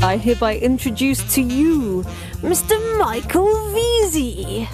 I hereby introduce to you Mr. Michael Veazey.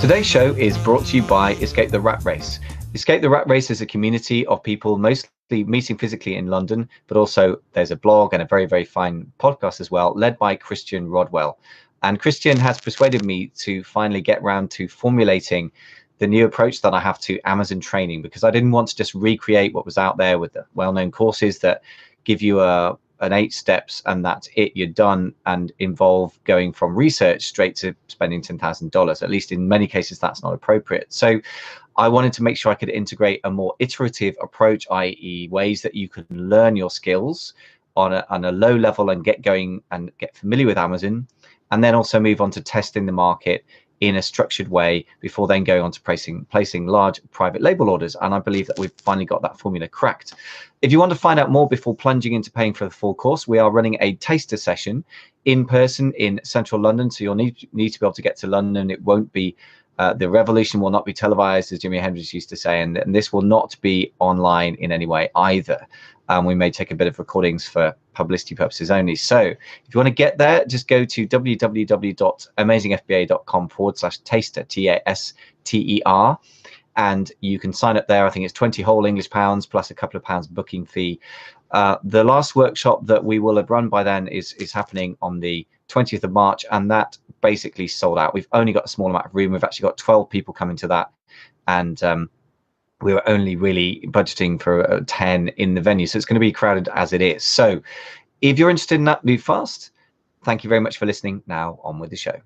Today's show is brought to you by Escape the Rat Race. Escape the Rat Race is a community of people mostly meeting physically in London, but also there's a blog and a very, very fine podcast as well, led by Christian Rodwell. And Christian has persuaded me to finally get round to formulating the new approach that I have to Amazon training, because I didn't want to just recreate what was out there with the well-known courses that give you an 8 steps and that's it, you're done, and involve going from research straight to spending $10,000. At least in many cases, that's not appropriate. So I wanted to make sure I could integrate a more iterative approach, i.e. ways that you can learn your skills on a low level and get going and get familiar with Amazon, and then also move on to testing the market in a structured way before then going on to placing large private label orders. And I believe that we've finally got that formula cracked. If you want to find out more before plunging into paying for the full course, we are running a taster session in person in central London. So you'll need to be able to get to London. It won't be, the revolution will not be televised, as Jimi Hendrix used to say, and this will not be online in any way either. We may take a bit of recordings for publicity purposes only. So if you want to get there, just go to www.amazingfba.com/taster, TASTER, and you can sign up there. I think it's 20 whole English pounds plus a couple of pounds booking fee. The last workshop that we will have run by then is happening on the 20th of March, and that basically sold out. We've only got a small amount of room. We've actually got 12 people coming to that, and we were only really budgeting for 10 in the venue. So it's going to be crowded as it is. So if you're interested in that, move fast. Thank you very much for listening. Now on with the show.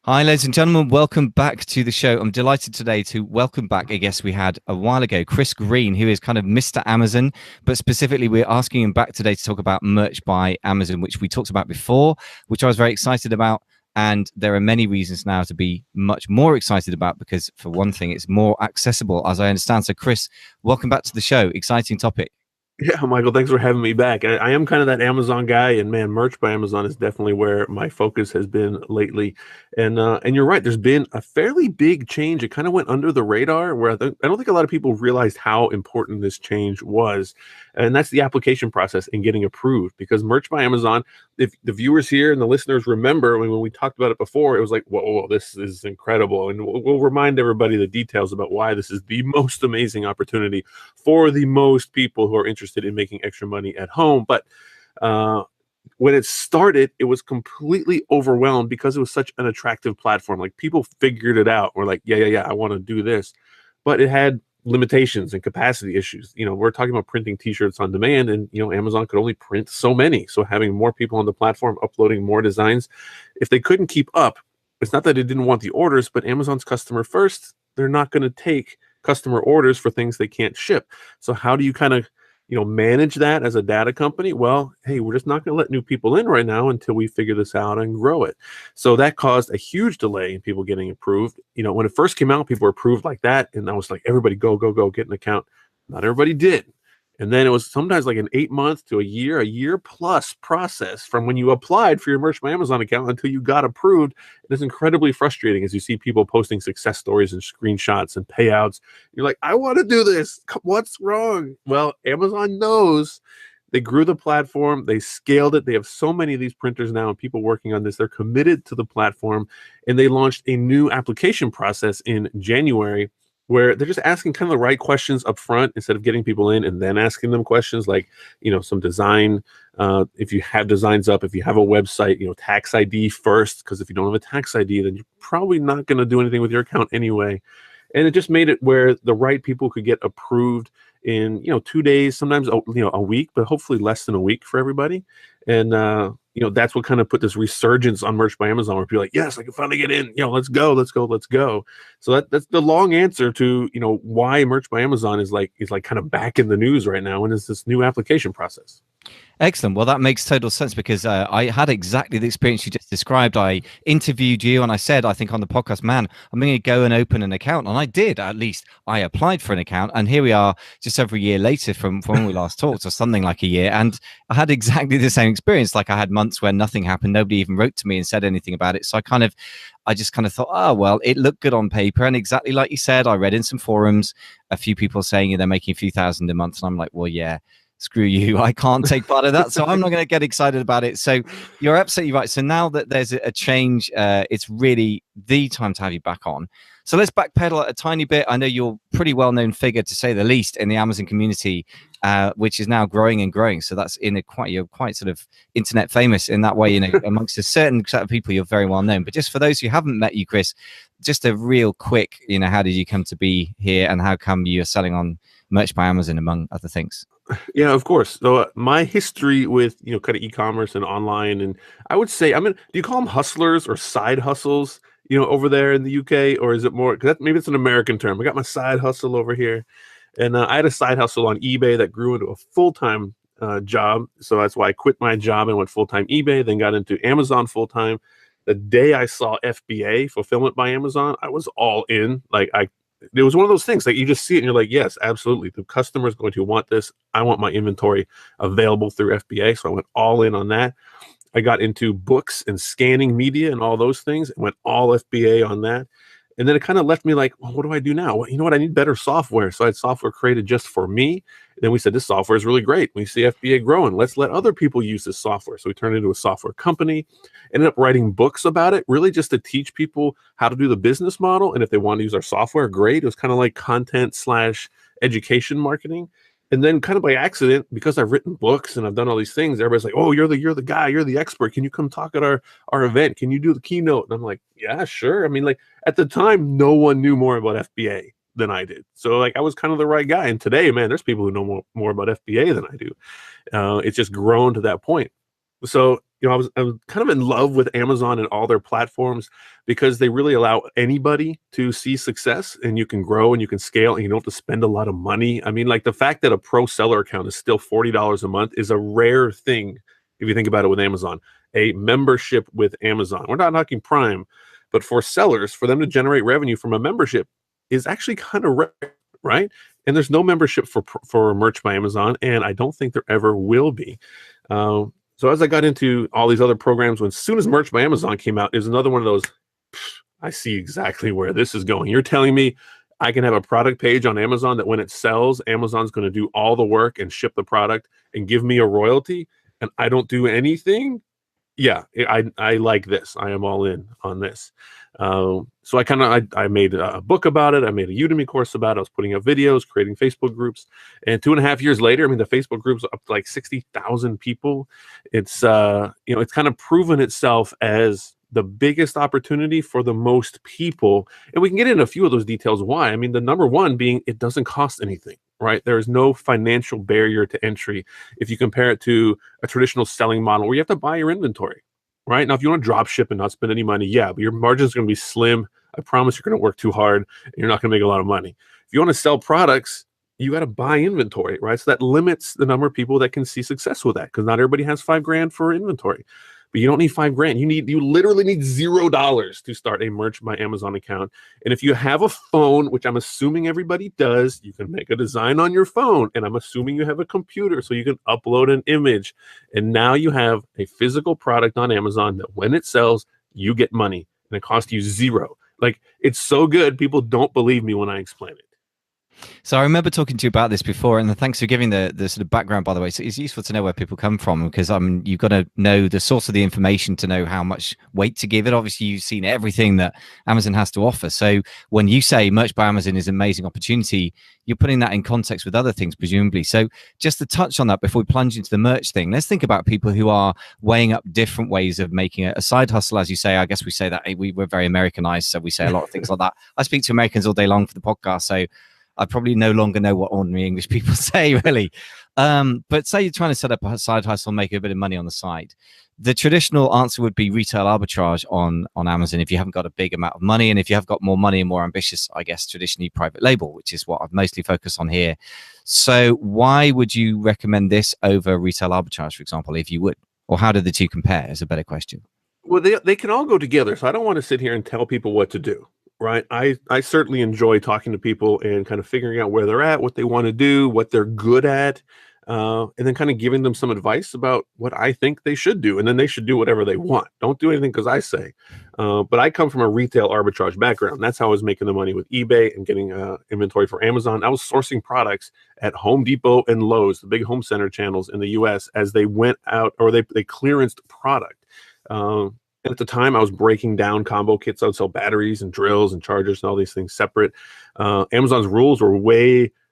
Hi, ladies and gentlemen. Welcome back to the show. I'm delighted today to welcome back a guest we had a while ago, Chris Green, who is kind of Mr. Amazon, but specifically we're asking him back today to talk about merch by Amazon, which we talked about before, which I was very excited about. And there are many reasons now to be much more excited about, because for one thing, it's more accessible, as I understand. So Chris, welcome back to the show. Exciting topic. Yeah, Michael, thanks for having me back. I am kind of that Amazon guy, and man, merch by Amazon is definitely where my focus has been lately. And you're right, there's been a fairly big change. It kind of went under the radar, where I don't think a lot of people realized how important this change was. And that's the application process and getting approved. Because merch by Amazon, if the viewers here and the listeners remember, when we talked about it before, it was like, whoa, this is incredible. And we'll remind everybody the details about why this is the most amazing opportunity for the most people who are interested in making extra money at home. But when it started, it was completely overwhelmed because it was such an attractive platform. Like, people figured it out. We're like, yeah, I want to do this. But it had limitations and capacity issues. We're talking about printing t-shirts on demand, and Amazon could only print so many. So having more people on the platform uploading more designs, if they couldn't keep up, it's not that it didn't want the orders, but Amazon's customer first. They're not going to take customer orders for things they can't ship. So how do you kind of manage that as a data company? Well, hey, we're just not going to let new people in right now until we figure this out and grow it. So that caused a huge delay in people getting approved. When it first came out, people were approved like that, and I was like, everybody go, get an account. Not everybody did. And then it was sometimes like an 8 month to a year plus process from when you applied for your Merch by Amazon account until you got approved. And it's incredibly frustrating as you see people posting success stories and screenshots and payouts. You're like, I want to do this. What's wrong? Well, Amazon knows. They grew the platform. They scaled it. They have so many of these printers now and people working on this. They're committed to the platform. And they launched a new application process in January, where they're just asking kind of the right questions up front instead of getting people in and then asking them questions like, some design. If you have designs up, if you have a website, tax ID first, because if you don't have a tax ID, then you're probably not going to do anything with your account anyway. And it just made it where the right people could get approved in 2 days, sometimes a week, but hopefully less than a week for everybody. And that's what kind of put this resurgence on Merch by Amazon, where people are like, yes, I can finally get in. Let's go. So that's the long answer to why Merch by Amazon is kind of back in the news right now, and it's this new application process. Excellent. Well, that makes total sense, because I had exactly the experience you just described. I interviewed you and I said, I think on the podcast, man, I'm going to go and open an account. And I did. At least I applied for an account. And here we are just over a year later from when we last talked, or something like a year. And I had exactly the same experience. Like, I had months where nothing happened. Nobody even wrote to me and said anything about it. So I just kind of thought, oh, well, it looked good on paper. And exactly like you said, I read in some forums, a few people saying they're making a few thousand a month. And I'm like, well, yeah. screw you, I can't take part of that, so I'm not going to get excited about it. So you're absolutely right. So now that there's a change, it's really the time to have you back on. So let's backpedal a tiny bit. I know you're a pretty well-known figure, to say the least, in the Amazon community, which is now growing and growing. So that's you're quite sort of internet famous in that way, you know, amongst a certain set of people, you're very well known. But just for those who haven't met you, Chris, just a real quick, you know, how did you come to be here, and how come you're selling on Merch by Amazon, among other things? Yeah, of course. So my history with, you know, kind of e-commerce and online, and I would say, I mean, do you call them hustlers or side hustles, you know, over there in the UK, or is it more, because maybe it's an American term. I got my side hustle over here, and I had a side hustle on eBay that grew into a full-time job. So that's why I quit my job and went full-time eBay, then got into Amazon full-time. The day I saw FBA, Fulfillment by Amazon, I was all in. Like, it was one of those things, like, you just see it and you're like, yes, absolutely, the customer is going to want this. I want my inventory available through FBA. So I went all in on that. I got into books and scanning media and all those things, and went all FBA on that. And then it kind of left me like, well, what do I do now? Well, you know what? I need better software. So I had software created just for me. And then we said, this software is really great. We see FBA growing. Let's let other people use this software. So we turned it into a software company, ended up writing books about it, really just to teach people how to do the business model. And if they want to use our software, great. It was kind of like content/education marketing. And then kind of by accident, because I've written books and I've done all these things, everybody's like, oh, you're the guy, you're the expert. Can you come talk at our event? Can you do the keynote? And I'm like, yeah, sure. I mean, like, at the time, no one knew more about FBA than I did. So like, I was kind of the right guy. And today, man, there's people who know more about FBA than I do. It's just grown to that point. So, you know, I was kind of in love with Amazon and all their platforms, because they really allow anybody to see success, and you can grow and you can scale, and you don't have to spend a lot of money. I mean, like, the fact that a pro seller account is still $40 a month is a rare thing if you think about it with Amazon. A membership with Amazon, we're not talking Prime, but for sellers, for them to generate revenue from a membership is actually kind of rare, right? And there's no membership for Merch by Amazon, and I don't think there ever will be. So as I got into all these other programs, as soon as Merch by Amazon came out, is another one of those, I see exactly where this is going. You're telling me I can have a product page on Amazon that when it sells, Amazon's going to do all the work and ship the product and give me a royalty, and I don't do anything? Yeah, I like this. I am all in on this. So I made a book about it. I made a Udemy course about it. I was putting up videos, creating Facebook groups, and 2.5 years later, I mean, the Facebook group's up to like 60,000 people. It's you know, it's kind of proven itself as the biggest opportunity for the most people, and we can get into a few of those details why. I mean, the number one being, it doesn't cost anything, right? There is no financial barrier to entry if you compare it to a traditional selling model where you have to buy your inventory, right? Now, if you want to drop ship and not spend any money, yeah, but your margin's going to be slim. I promise you're going to work too hard and you're not going to make a lot of money. If you want to sell products, you got to buy inventory, right? So that limits the number of people that can see success with that, because not everybody has $5,000 for inventory. But you don't need $5,000. You literally need $0 to start a Merch by Amazon account. And if you have a phone, which I'm assuming everybody does, you can make a design on your phone. And I'm assuming you have a computer, so you can upload an image. And now you have a physical product on Amazon that when it sells, you get money, and it costs you zero. Like, it's so good, people don't believe me when I explain it. So I remember talking to you about this before, and thanks for giving the sort of background, by the way. So it's useful to know where people come from, because you've got to know the source of the information to know how much weight to give it. Obviously, you've seen everything that Amazon has to offer. So when you say Merch by Amazon is an amazing opportunity, you're putting that in context with other things, presumably. So just to touch on that before we plunge into the merch thing, let's think about people who are weighing up different ways of making a side hustle, as you say. I guess we say that we're very Americanized, so we say a lot of things like that. I speak to Americans all day long for the podcast, so I probably no longer know what ordinary English people say, really. But say you're trying to set up a side hustle, make a bit of money on the side. The traditional answer would be retail arbitrage on Amazon if you haven't got a big amount of money. And if you have got more money and more ambitious, I guess, traditionally private label, which is what I've mostly focused on here. So why would you recommend this over retail arbitrage, for example, if you would? Or how do the two compare is a better question. Well, they can all go together. So I don't want to sit here and tell people what to do. Right. I certainly enjoy talking to people and kind of figuring out where they're at, what they want to do, what they're good at. and then kind of giving them some advice about what I think they should do. And then they should do whatever they want. Don't do anything because I say. But I come from a retail arbitrage background. That's how I was making the money with eBay and getting inventory for Amazon. I was sourcing products at Home Depot and Lowe's, the big home center channels in the US, as they went out, or they clearanced product. At the time, I was breaking down combo kits. I would sell batteries and drills and chargers and all these things separate. Amazon's rules were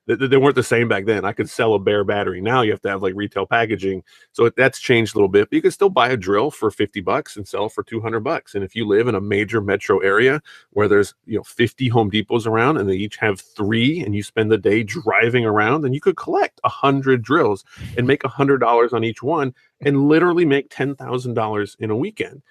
they weren't the same back then. I could sell a bare battery. Now you have to have like retail packaging. So that's changed a little bit. But you can still buy a drill for $50 and sell for $200. And if you live in a major metro area where there's 50 Home Depots around and they each have 3, and you spend the day driving around, then you could collect 100 drills and make $100 on each one and literally make $10,000 in a weekend.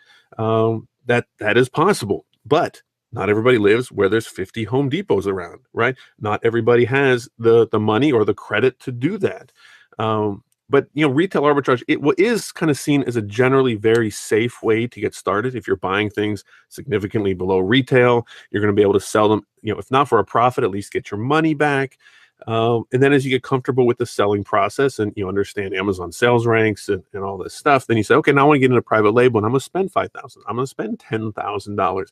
That is possible, but not everybody lives where there's 50 Home Depots around, right? Not everybody has the money or the credit to do that. But retail arbitrage, it is kind of seen as a generally very safe way to get started. If you're buying things significantly below retail, you're going to be able to sell them, if not for a profit, at least get your money back. And then as you get comfortable with the selling process and you understand Amazon sales ranks and all this stuff, then you say, okay, now I want to get into private label and I'm going to spend $5,000. I'm going to spend $10,000.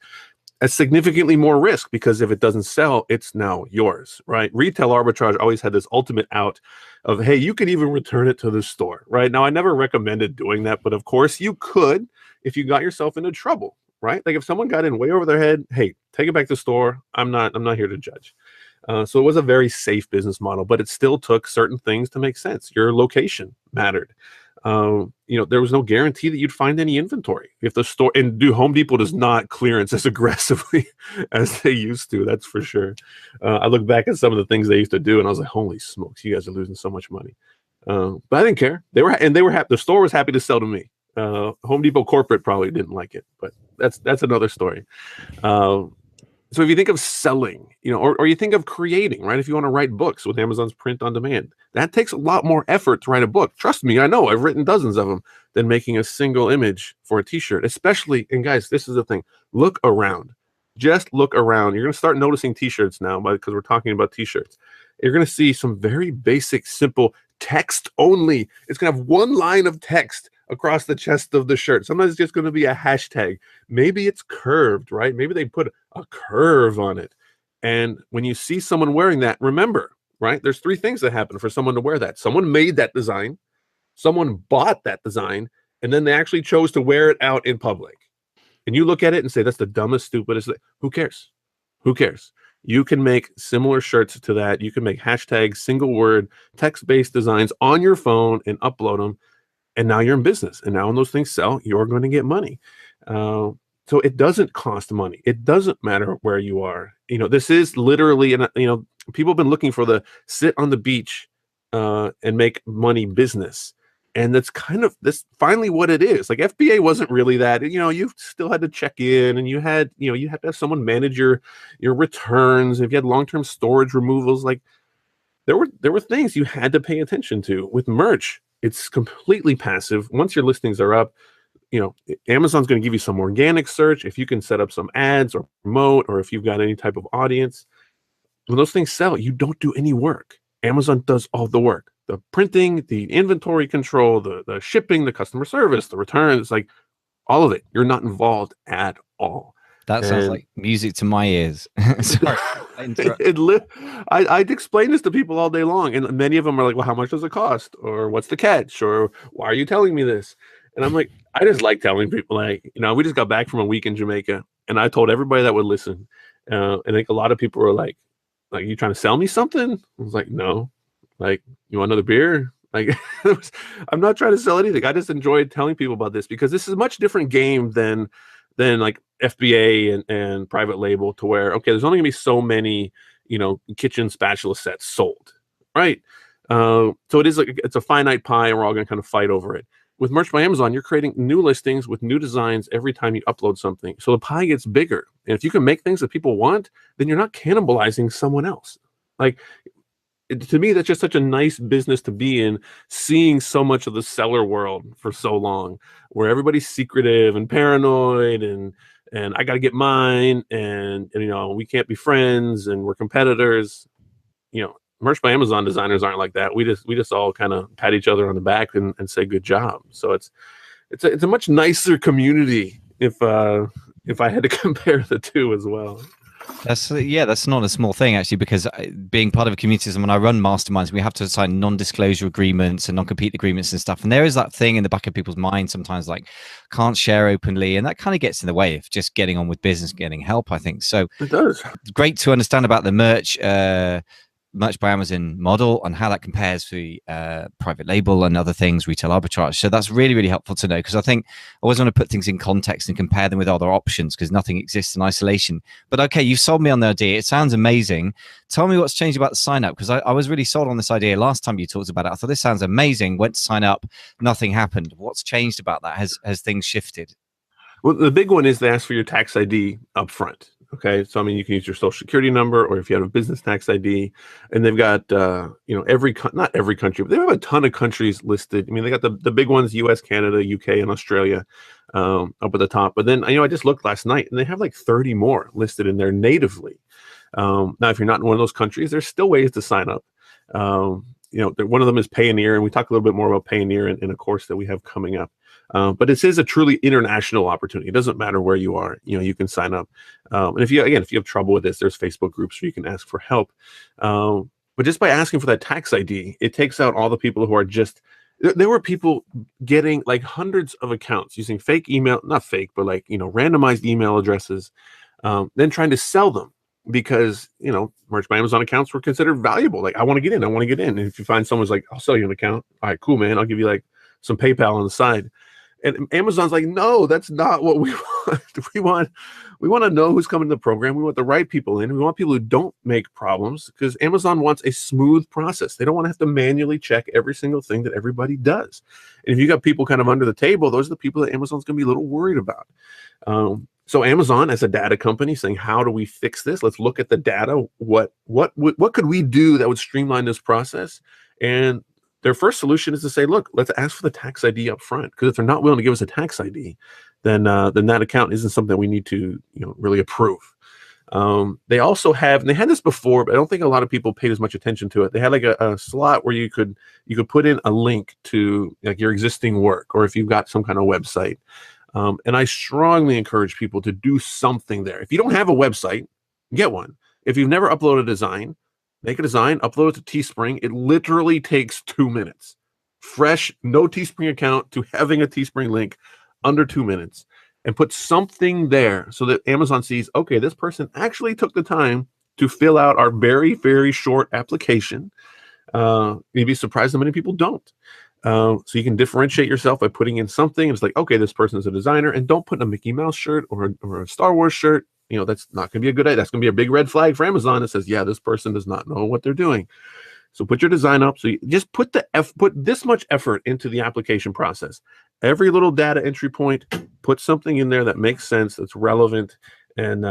That's significantly more risk, because if it doesn't sell, it's now yours, right? Retail arbitrage always had this ultimate out of, hey, you could even return it to the store, right? Now, I never recommended doing that, but of course you could if you got yourself into trouble, right? Like if someone got in way over their head, hey, take it back to the store. I'm not here to judge. So it was a very safe business model, but it still took certain things to make sense. Your location mattered. There was no guarantee that you'd find any inventory. If the store, and Home Depot does not clearance as aggressively as they used to, that's for sure. I look back at some of the things they used to do and I was like, holy smokes, you guys are losing so much money. But I didn't care. They were happy. The store was happy to sell to me. Home Depot corporate probably didn't like it, but that's another story. So if you think of selling, or you think of creating, right? If you want to write books with Amazon's print on demand, that takes a lot more effort to write a book. Trust me, I know, I've written dozens of them, than making a single image for a t-shirt, especially, and guys, this is the thing, look around. Just look around. You're going to start noticing t-shirts now because we're talking about t-shirts. You're going to see some very basic, simple text only. It's going to have one line of text across the chest of the shirt. Sometimes it's just going to be a hashtag. Maybe it's curved, right? Maybe they put a curve on it. And when you see someone wearing that, remember, right? There's 3 things that happen for someone to wear that. Someone made that design, someone bought that design, and then they actually chose to wear it out in public. And you look at it and say, that's the dumbest, stupidest thing. Who cares? Who cares? You can make similar shirts to that. You can make hashtags, single word, text-based designs on your phone and upload them. And now you're in business. And now when those things sell, you're going to get money. So it doesn't cost money. It doesn't matter where you are. This is literally, people have been looking for the sit on the beach and make money business. And that's finally what it is. Like FBA wasn't really that. You still had to check in, and you had to have someone manage your returns. If you had long-term storage removals, like there were things you had to pay attention to. With merch, it's completely passive. Once your listings are up, Amazon's going to give you some organic search. If you can set up some ads or promote, or if you've got any type of audience, when those things sell, you don't do any work. Amazon does all the work. The printing, the inventory control, the shipping, the customer service, the returns, like all of it. You're not involved at all. That sounds like music to my ears. Sorry. I'd explain this to people all day long, and many of them are like, well, how much does it cost? Or what's the catch? Or why are you telling me this? And I'm like, I just like telling people, like, we just got back from a week in Jamaica, and I told everybody that would listen. I think a lot of people were like, you trying to sell me something? I was like, no. Like, you want another beer? Like, I'm not trying to sell anything. I just enjoyed telling people about this, because this is a much different game than like FBA and private label, to where, okay, there's only gonna be so many, kitchen spatula sets sold, right? So it is like, it's a finite pie, and we're all gonna kind of fight over it. With Merch by Amazon, you're creating new listings with new designs every time you upload something. So the pie gets bigger. And if you can make things that people want, then you're not cannibalizing someone else. Like, to me, that's just such a nice business to be in, seeing so much of the seller world for so long, where everybody's secretive and paranoid, and I got to get mine, and we can't be friends, and we're competitors. Merch by Amazon designers aren't like that. We just all kind of pat each other on the back and say good job. So it's a much nicer community if I had to compare the two as well. That's not a small thing actually, because being part of a community, when I run masterminds, we have to sign non-disclosure agreements and non-compete agreements and stuff, and there is that thing in the back of people's minds sometimes, like, can't share openly, and that kind of gets in the way of just getting on with business, getting help, I think. So it does. Great to understand about the Merch by Amazon model and how that compares to private label and other things, retail arbitrage. So that's really, really helpful to know, because I think I always want to put things in context and compare them with other options, because nothing exists in isolation. But okay, you've sold me on the idea. It sounds amazing. Tell me what's changed about the sign up, because I was really sold on this idea last time you talked about it. I thought this sounds amazing. Went to sign up, nothing happened. What's changed about that? Has things shifted? Well, the big one is they ask for your tax ID up front. Okay, so I mean, you can use your social security number, or if you have a business tax ID, and they've got not every country, but they have a ton of countries listed. I mean, they got the big ones: U.S., Canada, UK, and Australia up at the top. But then I just looked last night, and they have like 30 more listed in there natively. Now, if you're not in one of those countries, there's still ways to sign up. One of them is Payoneer, and we talk a little bit more about Payoneer in a course that we have coming up. But it is a truly international opportunity. It doesn't matter where you are. You can sign up. And if you have trouble with this, there's Facebook groups where you can ask for help. But just by asking for that tax ID, it takes out all the people who are just. There were people getting like hundreds of accounts using fake email, not fake, but like randomized email addresses, then trying to sell them because Merch by Amazon accounts were considered valuable. Like, I want to get in. And if you find someone's like, I'll sell you an account. All right, cool, man. I'll give you like some PayPal on the side. And Amazon's like, no, that's not what we want. We want to know who's coming to the program. We want the right people in. We want people who don't make problems, because Amazon wants a smooth process. They don't want to have to manually check every single thing that everybody does. And if you got people kind of under the table, those are the people that Amazon's going to be a little worried about. So Amazon, as a data company, saying, how do we fix this? Let's look at the data. What could we do that would streamline this process? And their first solution is to say, look, let's ask for the tax ID up front, because if they're not willing to give us a tax ID, then that account isn't something we need to really approve. They also have, and they had this before, but I don't think a lot of people paid as much attention to it. They had like a slot where you could put in a link to like your existing work, or if you've got some kind of website. And I strongly encourage people to do something there. If you don't have a website, get one. If you've never uploaded a design, make a design, upload it to Teespring. It literally takes 2 minutes. Fresh, no Teespring account to having a Teespring link, under 2 minutes. And put something there so that Amazon sees, okay, this person actually took the time to fill out our very, very short application. You'd be surprised how many people don't. So you can differentiate yourself by putting in something. It's like, okay, this person is a designer, and don't put in a Mickey Mouse shirt or a Star Wars shirt. That's not going to be a good idea. That's going to be a big red flag for Amazon that says, yeah, this person does not know what they're doing. So put your design up. So you just put this much effort into the application process. Every little data entry point, put something in there that makes sense, that's relevant, and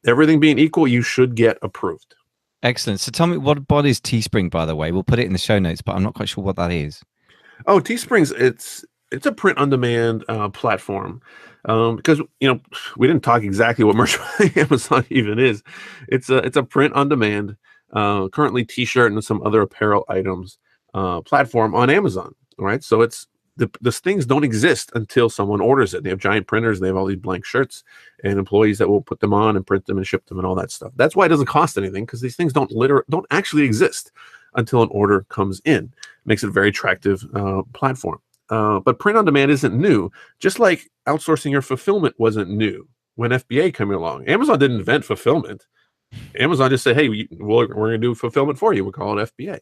everything being equal, you should get approved. Excellent. So tell me, what is Teespring, by the way? We'll put it in the show notes, but I'm not quite sure what that is. Oh, Teespring's it's a print-on-demand platform. Because we didn't talk exactly what Merch by Amazon even is. It's a print-on-demand, currently T-shirt and some other apparel items platform on Amazon. All right, so it's the things don't exist until someone orders it. They have giant printers. They have all these blank shirts and employees that will put them on and print them and ship them and all that stuff. That's why it doesn't cost anything, because these things don't actually exist until an order comes in. It makes it a very attractive platform. But print on demand isn't new. Just like outsourcing your fulfillment wasn't new when FBA came along. Amazon didn't invent fulfillment. Amazon just said, hey, we're going to do fulfillment for you. We'll call it FBA.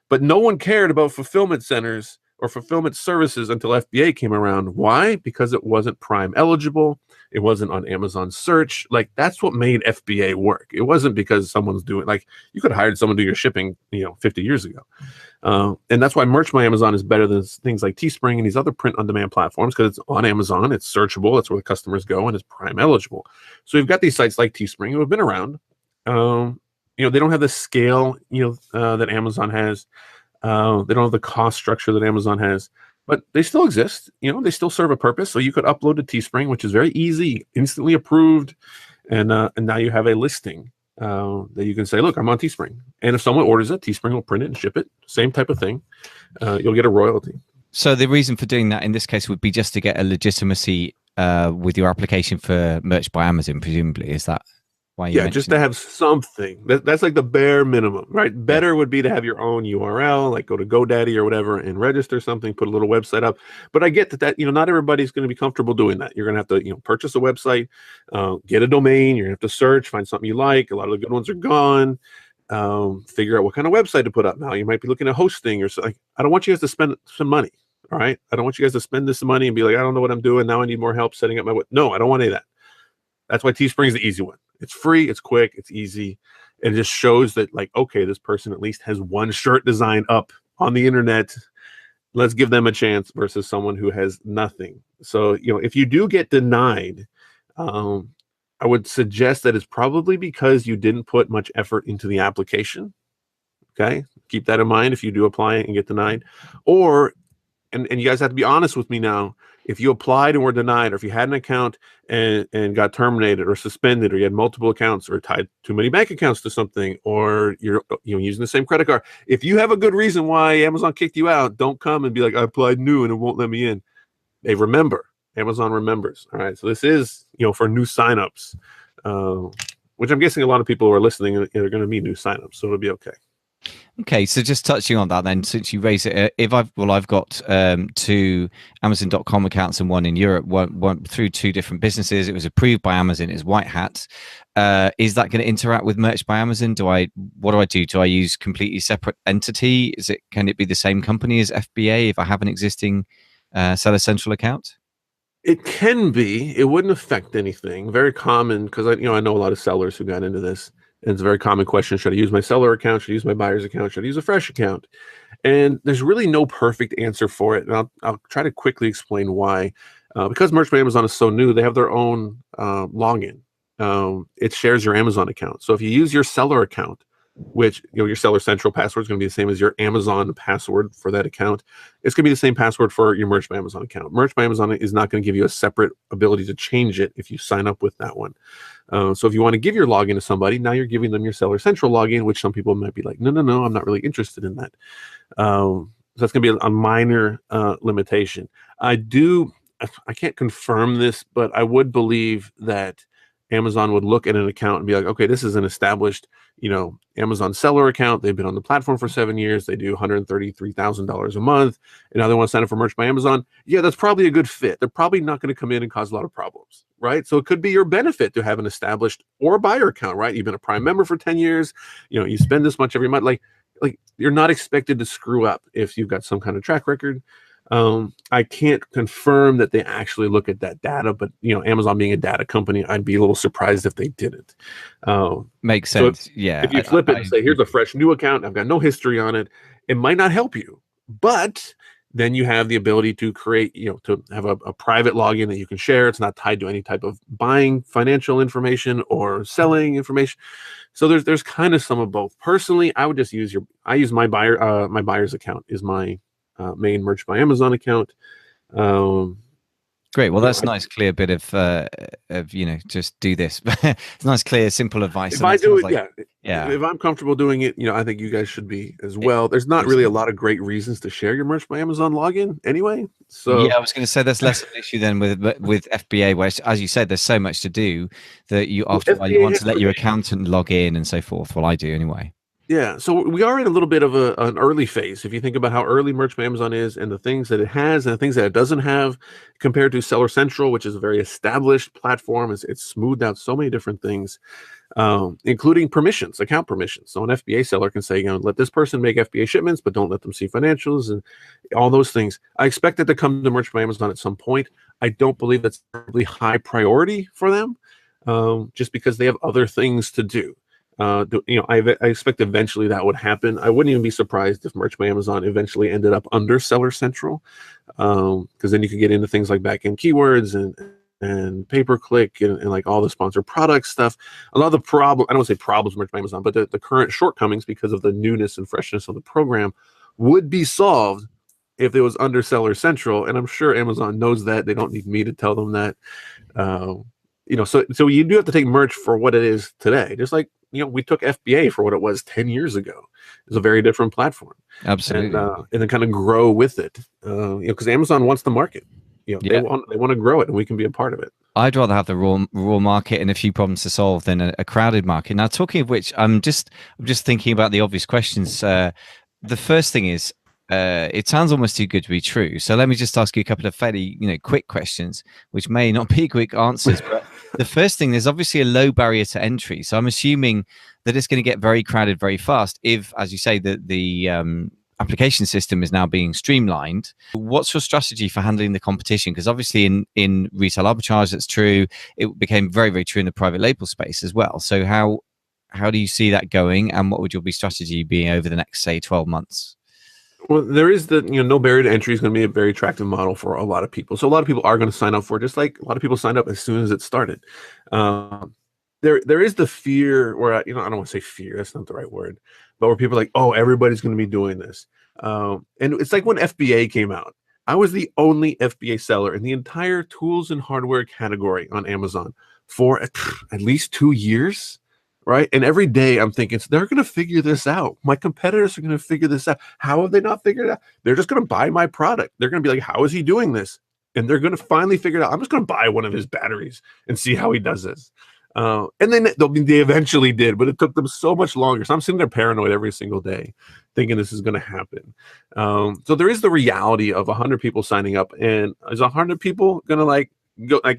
But no one cared about fulfillment centers or fulfillment services until FBA came around. Why? Because it wasn't Prime eligible. It wasn't on Amazon search. Like, that's what made FBA work. It wasn't because someone's doing, like, you could have hired someone to do your shipping, 50 years ago. And that's why Merch by Amazon is better than things like Teespring and these other print-on-demand platforms, because it's on Amazon, it's searchable, that's where the customers go, and it's Prime eligible. So we've got these sites like Teespring who have been around. They don't have the scale, that Amazon has. They don't have the cost structure that Amazon has, but they still exist. They still serve a purpose. So you could upload to Teespring, which is very easy, instantly approved, and now you have a listing that you can say, look, I'm on Teespring. And if someone orders it, Teespring will print it and ship it. Same type of thing. You'll get a royalty. So the reason for doing that in this case would be just to get a legitimacy with your application for Merch by Amazon, presumably. Is that why you just to have something. That's like the bare minimum, right? Better would be to have your own URL, like go to GoDaddy or whatever and register something, put a little website up. But I get that not everybody's going to be comfortable doing that. You're going to have to purchase a website, get a domain. You're going to have to search, find something you like. A lot of the good ones are gone. Figure out what kind of website to put up. Now you might be looking at hosting or something. I don't want you guys to spend some money. All right. I don't want you guys to spend this money and be like, I don't know what I'm doing. Now I need more help setting up my No, I don't want any of that. That's why Teespring is the easy one. It's free, it's quick, it's easy. And it just shows that, like, okay, this person at least has one shirt design up on the internet. Let's give them a chance versus someone who has nothing. So, if you do get denied, I would suggest that it's probably because you didn't put much effort into the application. Okay. Keep that in mind if you do apply and get denied. Or, and you guys have to be honest with me now, if you applied and were denied, or if you had an account and got terminated or suspended, or you had multiple accounts or tied too many bank accounts to something, or you're using the same credit card, if you have a good reason why Amazon kicked you out, don't come and be like, I applied new and it won't let me in. They remember. Amazon remembers. All right. So this is, for new signups, which I'm guessing a lot of people who are listening are going to be new signups. So it'll be okay. Okay, so just touching on that then, since you raise it, I've got 2 Amazon.com accounts and one in Europe, one through 2 different businesses. It was approved by Amazon. It's white hat. Is that going to interact with Merch by Amazon? What do I do? Do I use completely separate entity? Can it be the same company as FBA if I have an existing Seller Central account? It can be. It wouldn't affect anything. Very common, because I know a lot of sellers who got into this. And it's a very common question. Should I use my seller account? Should I use my buyer's account? Should I use a fresh account? And there's really no perfect answer for it. And I'll try to quickly explain why. Because Merch by Amazon is so new, they have their own login. It shares your Amazon account. So if you use your seller account, which your Seller Central password is going to be the same as your Amazon password for that account, it's going to be the same password for your Merch by Amazon account. Merch by Amazon is not going to give you a separate ability to change it if you sign up with that one. So if you want to give your login to somebody, now you're giving them your Seller Central login, which some people might be like, no, I'm not really interested in that. So that's going to be a minor limitation. I can't confirm this, but I would believe that Amazon would look at an account and be like, okay, this is an established, Amazon seller account. They've been on the platform for 7 years. They do $133,000 a month. And now they want to sign up for Merch by Amazon. Yeah, that's probably a good fit. They're probably not going to come in and cause a lot of problems, right? So it could be your benefit to have an established or buyer account, right? You've been a Prime member for 10 years. You spend this much every month. Like you're not expected to screw up if you've got some kind of track record. I can't confirm that they actually look at that data, but Amazon being a data company, I'd be a little surprised if they didn't. Makes sense. So Yeah. If you flip it and say, here's a fresh new account, I've got no history on it, it might not help you, but then you have the ability to create, to have a private login that you can share. It's not tied to any type of buying financial information or selling information. So there's kind of some of both. Personally, I would just use my buyer's account is my main Merch by Amazon account. Great. Well, that's a nice, clear bit of just do this. It's nice, clear, simple advice. If I do it, yeah. If I'm comfortable doing it, I think you guys should be as well. There's not really a lot of great reasons to share your Merch by Amazon login anyway. So yeah, I was going to say there's less of an issue than with FBA, where, as you said, there's so much to do that you after a while you want to let your accountant log in and so forth. Well, I do anyway. Yeah, so we are in a little bit of an early phase. If you think about how early Merch by Amazon is and the things that it has and the things that it doesn't have compared to Seller Central, which is a very established platform, it's smoothed out so many different things, including permissions, account permissions. So an FBA seller can say, let this person make FBA shipments, but don't let them see financials and all those things. I expect it to come to Merch by Amazon at some point. I don't believe that's really high priority for them, just because they have other things to do. I expect eventually that would happen. I wouldn't even be surprised if Merch by Amazon eventually ended up under Seller Central, because then you could get into things like back-end keywords and pay-per-click and like all the sponsored product stuff. A lot of the I don't want to say problems Merch by Amazon, but the current shortcomings because of the newness and freshness of the program would be solved if it was under Seller Central. And I'm sure Amazon knows that. They don't need me to tell them that. So you do have to take Merch for what it is today. Just like we took FBA for what it was 10 years ago. It's a very different platform. Absolutely. And then kind of grow with it. Because Amazon wants the market. They want to grow it, and we can be a part of it. I'd rather have the raw market and a few problems to solve than a crowded market. Now, talking of which, I'm just thinking about the obvious questions. The first thing is, it sounds almost too good to be true. So let me just ask you a couple of fairly, quick questions, which may not be quick answers. But the first thing, there's obviously a low barrier to entry. So I'm assuming that it's going to get very crowded very fast if, as you say, the application system is now being streamlined. What's your strategy for handling the competition? Because obviously in retail arbitrage, that's true. It became very, very true in the private label space as well. So how do you see that going, and what would your strategy be over the next, say, 12 months? Well, there is no barrier to entry is going to be a very attractive model for a lot of people. So a lot of people are going to sign up for it, just like a lot of people signed up as soon as it started. There is the fear where, I don't want to say fear, that's not the right word, but where people are like, oh, everybody's going to be doing this. And it's like when FBA came out. I was the only FBA seller in the entire tools and hardware category on Amazon for at least 2 years. Right. And every day I'm thinking, they're going to figure this out. My competitors are going to figure this out. How have they not figured it out? They're just going to buy my product. They're going to be like, how is he doing this? And they're going to finally figure it out. I'm just going to buy one of his batteries and see how he does this. And then they eventually did, but it took them so much longer. So I'm sitting there paranoid every single day thinking this is going to happen. So there is the reality of 100 people signing up. And is 100 people going to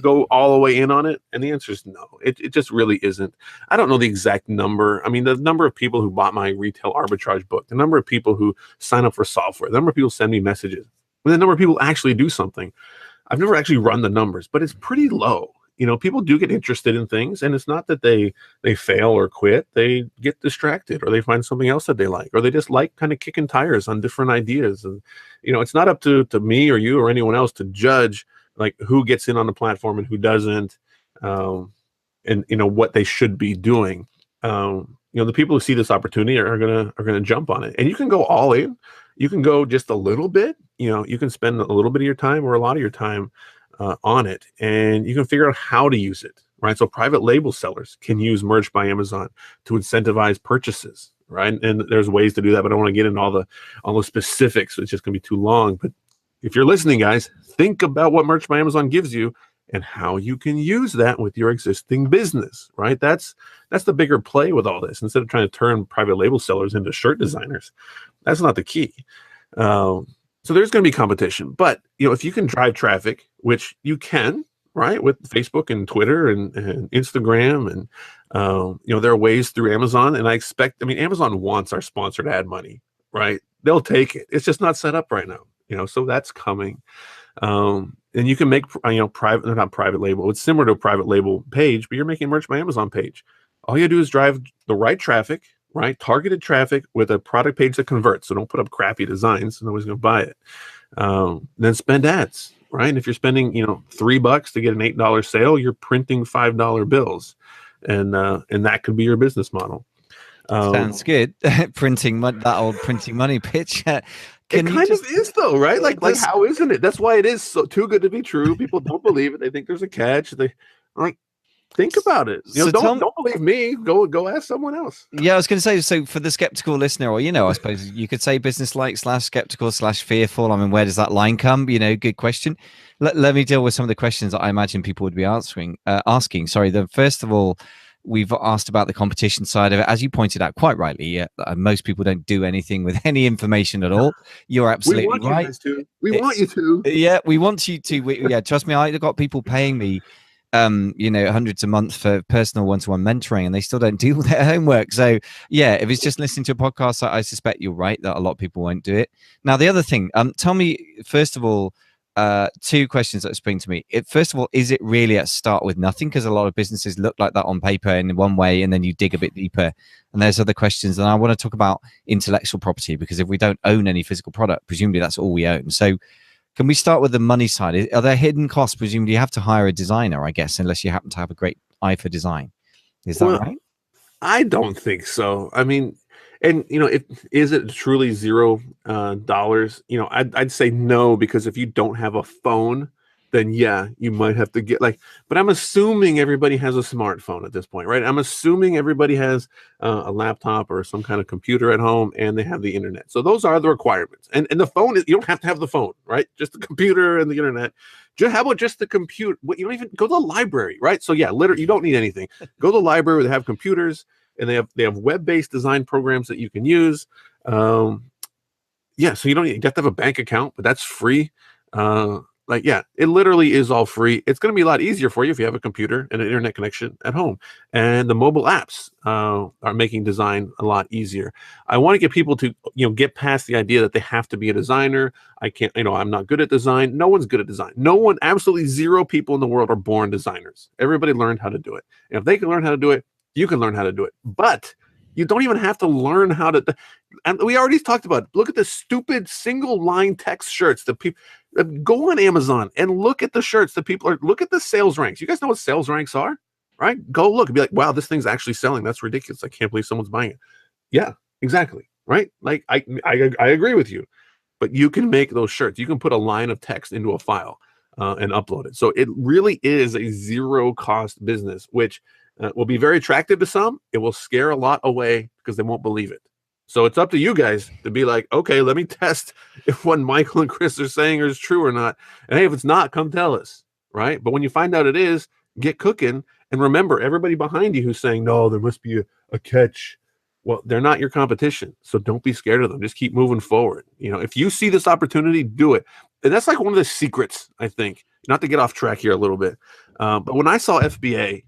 go all the way in on it? And the answer is no. It just really isn't. I don't know the exact number. I mean, the number of people who bought my retail arbitrage book, the number of people who sign up for software, the number of people send me messages, and the number of people actually do something. I've never actually run the numbers, but it's pretty low. People do get interested in things, and it's not that they fail or quit. They get distracted, or they find something else that they like, or they just like kind of kicking tires on different ideas. And it's not up to me or you or anyone else to judge like who gets in on the platform and who doesn't, and what they should be doing. The people who see this opportunity are gonna jump on it, and you can go all in. You can go just a little bit. You can spend a little bit of your time or a lot of your time on it, and you can figure out how to use it. Right. So private label sellers can use Merch by Amazon to incentivize purchases. Right. And there's ways to do that, but I don't want to get into all the specifics. It's just gonna be too long. But if you're listening, guys, think about what Merch by Amazon gives you and how you can use that with your existing business, right? That's the bigger play with all this. Instead of trying to turn private label sellers into shirt designers, that's not the key. So there's going to be competition. But, if you can drive traffic, which you can, right, with Facebook and Twitter and Instagram, and, there are ways through Amazon. And Amazon wants our sponsored ad money, right? They'll take it. It's just not set up right now. So that's coming. And you can make, private, they're not private label. It's similar to a private label page, but you're making a Merch by Amazon page. All you do is drive the right traffic, right? Targeted traffic with a product page that converts. So don't put up crappy designs. Nobody's going to buy it. Then spend ads, right? And if you're spending, $3 to get an $8 sale, you're printing $5 bills. And that could be your business model. Sounds good. That old printing money pitch. It kind of is, though, right? Like how isn't it? That's why it is so too good to be true. People don't believe it. They think there's a catch. They think about it. Don't believe me. Go ask someone else. Yeah, I was going to say. So for the skeptical listener, or I suppose you could say business-like / skeptical / fearful. I mean, where does that line come? Good question. Let me deal with some of the questions that I imagine people would be asking. First of all, we've asked about the competition side of it. As you pointed out quite rightly, most people don't do anything with any information at all. You're absolutely right. We want you to. Yeah, we want you to. Trust me, I've got people paying me, hundreds a month for personal one-to-one mentoring, and they still don't do their homework. So yeah, if it's just listening to a podcast, I suspect you're right that a lot of people won't do it. Now, the other thing, tell me, first of all, two questions that spring to me. First of all, is it really at start with nothing? Because a lot of businesses look like that on paper in one way, and then you dig a bit deeper. And there's other questions. And I want to talk about intellectual property, because if we don't own any physical product, presumably that's all we own. So can we start with the money side? Are there hidden costs? Presumably you have to hire a designer, I guess, unless you happen to have a great eye for design. Is that right? I don't think so. I mean, and is it truly $0? I'd say no, because if you don't have a phone then yeah, you might have to get like, but I'm assuming everybody has a smartphone at this point, right? I'm assuming everybody has a laptop or some kind of computer at home and they have the internet. So those are the requirements. And the phone is, you don't have to have the phone, right? Just the computer and the internet. How about just the computer? You don't even go to the library, right? So yeah, literally, you don't need anything. Go to the library where they have computers and they have web-based design programs that you can use. Yeah, so you have to have a bank account, but that's free. It literally is all free. It's going to be a lot easier for you if you have a computer and an internet connection at home. And the mobile apps are making design a lot easier. I want to get people to, get past the idea that they have to be a designer. I can't, I'm not good at design. No one's good at design. No one, absolutely zero people in the world are born designers. Everybody learned how to do it. And if they can learn how to do it, you can learn how to do it. But you don't even have to learn how to. And we already talked about it. Look at the stupid single line text shirts that people go on Amazon and look at the shirts that people are. Look at the sales ranks. You guys know what sales ranks are, right? Go look and be like, wow, this thing's actually selling. That's ridiculous. I can't believe someone's buying it. Yeah, exactly. Right. Like I agree with you, but you can make those shirts. You can put a line of text into a file and upload it. So it really is a zero cost business, which will be very attractive to some. It will scare a lot away because they won't believe it. So it's up to you guys to be like, okay, let me test if what Michael and Chris are saying is true or not. And hey, if it's not, come tell us, right? But when you find out it is, get cooking. And remember, everybody behind you who's saying, no, there must be a catch. Well, they're not your competition. So don't be scared of them. Just keep moving forward. If you see this opportunity, do it. And that's like one of the secrets, I think, not to get off track here a little bit. But when I saw FBA,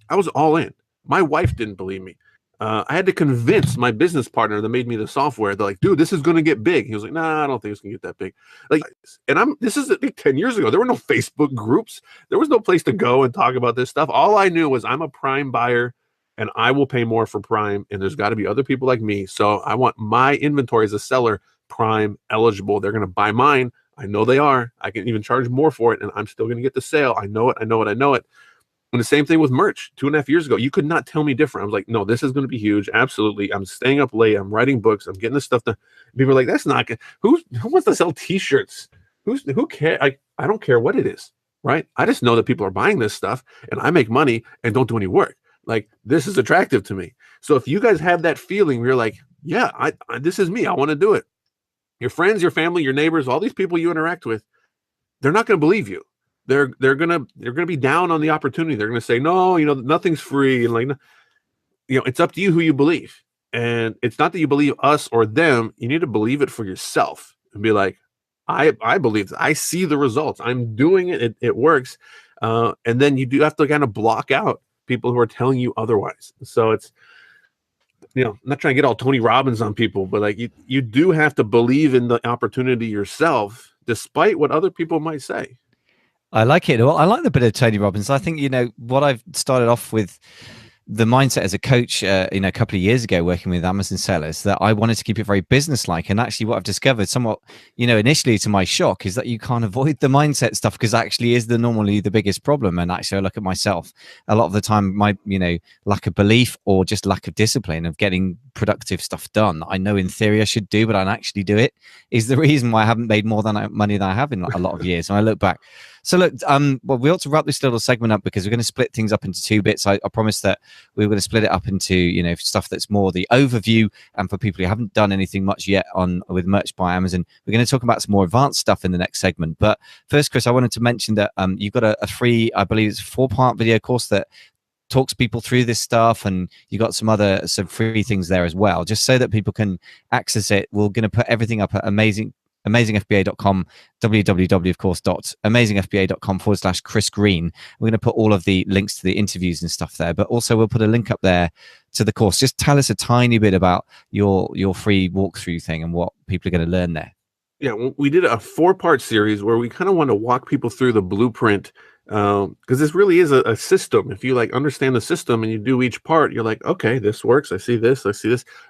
I was all in. My wife didn't believe me. I had to convince my business partner that made me the software. They're like, dude, this is going to get big. He was like, nah, I don't think it's going to get that big. This is like 10 years ago. There were no Facebook groups. There was no place to go and talk about this stuff. All I knew was I'm a Prime buyer and I will pay more for Prime. And there's got to be other people like me. So I want my inventory as a seller Prime eligible. They're going to buy mine. I know they are. I can even charge more for it and I'm still going to get the sale. I know it. And the same thing with merch 2.5 years ago. You could not tell me different. I was like, no, this is going to be huge. Absolutely. I'm staying up late. I'm writing books. I'm getting this stuff done. People are like, that's not good. Who wants to sell t-shirts? Who cares? I don't care what it is, right? I just know that people are buying this stuff and I make money and don't do any work. Like, this is attractive to me. So if you guys have that feeling where you're like, yeah, this is me. I want to do it. Your friends, your family, your neighbors, all these people you interact with, they're not going to believe you. They're gonna be down on the opportunity. They're gonna say, no, nothing's free, and it's up to you who you believe. And it's not that you believe us or them. You need to believe it for yourself and be like, I believe this. I see the results. I'm doing it. It works. And then you do have to kind of block out people who are telling you otherwise. So it's, I'm not trying to get all Tony Robbins on people, but like you do have to believe in the opportunity yourself, despite what other people might say. I like it. Well, I like the bit of Tony Robbins. I think, what I've started off with the mindset as a coach, a couple of years ago, working with Amazon sellers, that I wanted to keep it very business-like. And actually what I've discovered somewhat, initially to my shock, is that you can't avoid the mindset stuff because actually is normally the biggest problem. And actually I look at myself a lot of the time, my, lack of belief or just lack of discipline of getting productive stuff done. I know in theory I should do, but I don't actually do it, is the reason why I haven't made more money than I have in a lot of years. And I look back. So look, we ought to wrap this little segment up because we're going to split things up into two bits. I promised that we were going to split it up into, stuff that's more the overview, and for people who haven't done anything much yet with merch by Amazon, we're going to talk about some more advanced stuff in the next segment. But first, Chris, I wanted to mention that you've got a free, I believe it's a 4-part video course that talks people through this stuff, and you got some free things there as well, just so that people can access it. We're going to put everything up at amazingfba.com, www, of course, amazingfba.com/Chris Green. We're going to put all of the links to the interviews and stuff there, but also we'll put a link up there to the course. Just tell us a tiny bit about your free walkthrough thing and what people are going to learn there. Yeah, we did a 4-part series where we kind of want to walk people through the blueprint, because this really is a system. If you understand the system and you do each part, you're like, okay, this works. I see this.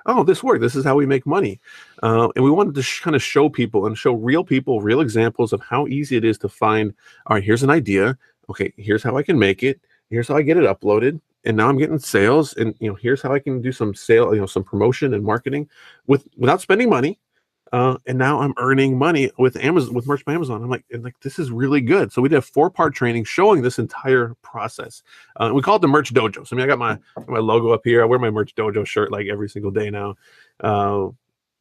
Oh, this worked. This is how we make money. And we wanted to kind of show people and show real people, real examples of how easy it is to find, all right, here's an idea. Okay, here's how I can make it. Here's how I get it uploaded. And now I'm getting sales. And, here's how I can do some some promotion and marketing without spending money. and now I'm earning money with Amazon, with Merch by Amazon. I'm like, this is really good. So we did a 4-part training showing this entire process. We call it the Merch Dojo. So I mean, I got my logo up here. I wear my Merch Dojo shirt like every single day now.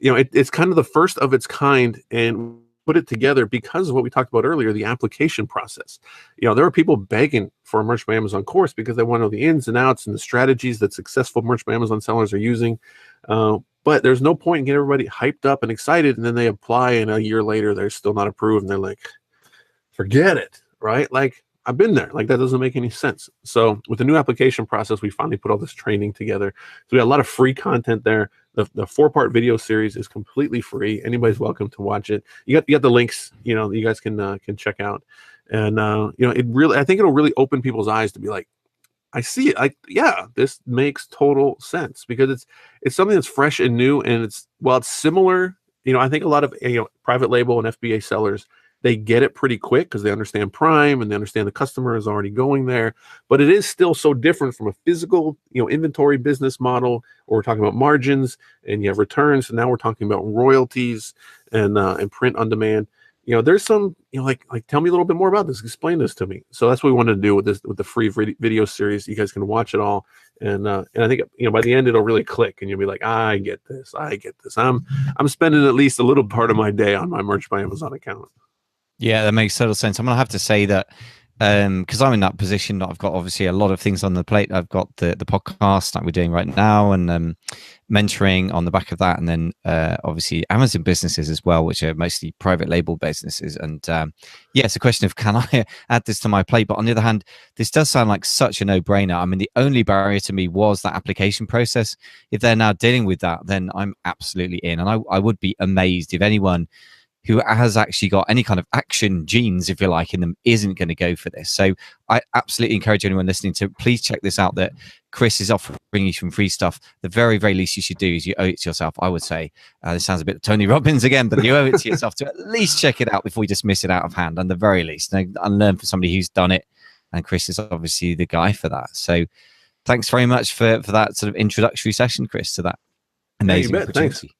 It's kind of the first of its kind, and put it together because of what we talked about earlier, the application process. There are people begging for a Merch by Amazon course because they want to know the ins and outs and the strategies that successful Merch by Amazon sellers are using. But there's no point in getting everybody hyped up and excited, and then they apply, and a year later they're still not approved, and they're like, forget it, right? Like, I've been there. Like, that doesn't make any sense. So with the new application process, we finally put all this training together. So we got a lot of free content there. The 4-part video series is completely free. Anybody's welcome to watch it. You got the links, you guys can check out. And I think it'll really open people's eyes to be like, I see it. Yeah, this makes total sense, because it's something that's fresh and new, and it's similar. I think a lot of private label and FBA sellers, they get it pretty quick because they understand Prime and they understand the customer is already going there. But it is still so different from a physical, inventory business model, or we're talking about margins and you have returns. And now we're talking about royalties and print on demand. There's some, like tell me a little bit more about this. Explain this to me. So that's what we wanted to do with the free video series. You guys can watch it all. And I think, by the end, it'll really click and you'll be like, I get this. I'm spending at least a little part of my day on my Merch by Amazon account. Yeah, that makes total sense. I'm going to have to say that because I'm in that position that I've got obviously a lot of things on the plate. I've got the podcast that we're doing right now, and mentoring on the back of that, and then obviously Amazon businesses as well, which are mostly private label businesses. And it's a question of, can I add this to my plate? But on the other hand, this does sound like such a no-brainer. I mean, the only barrier to me was that application process. If they're now dealing with that, then I'm absolutely in. And I would be amazed if anyone who has actually got any kind of action genes, if you like, in them, isn't going to go for this. So I absolutely encourage anyone listening to please check this out, that Chris is offering you some free stuff. The very, very least you should do is you owe it to yourself, I would say. This sounds a bit Tony Robbins again, but you owe it to yourself to at least check it out before you dismiss it out of hand, and the very least. And learn from somebody who's done it. And Chris is obviously the guy for that. So thanks very much for that sort of introductory session, Chris, to that amazing opportunity. Thanks.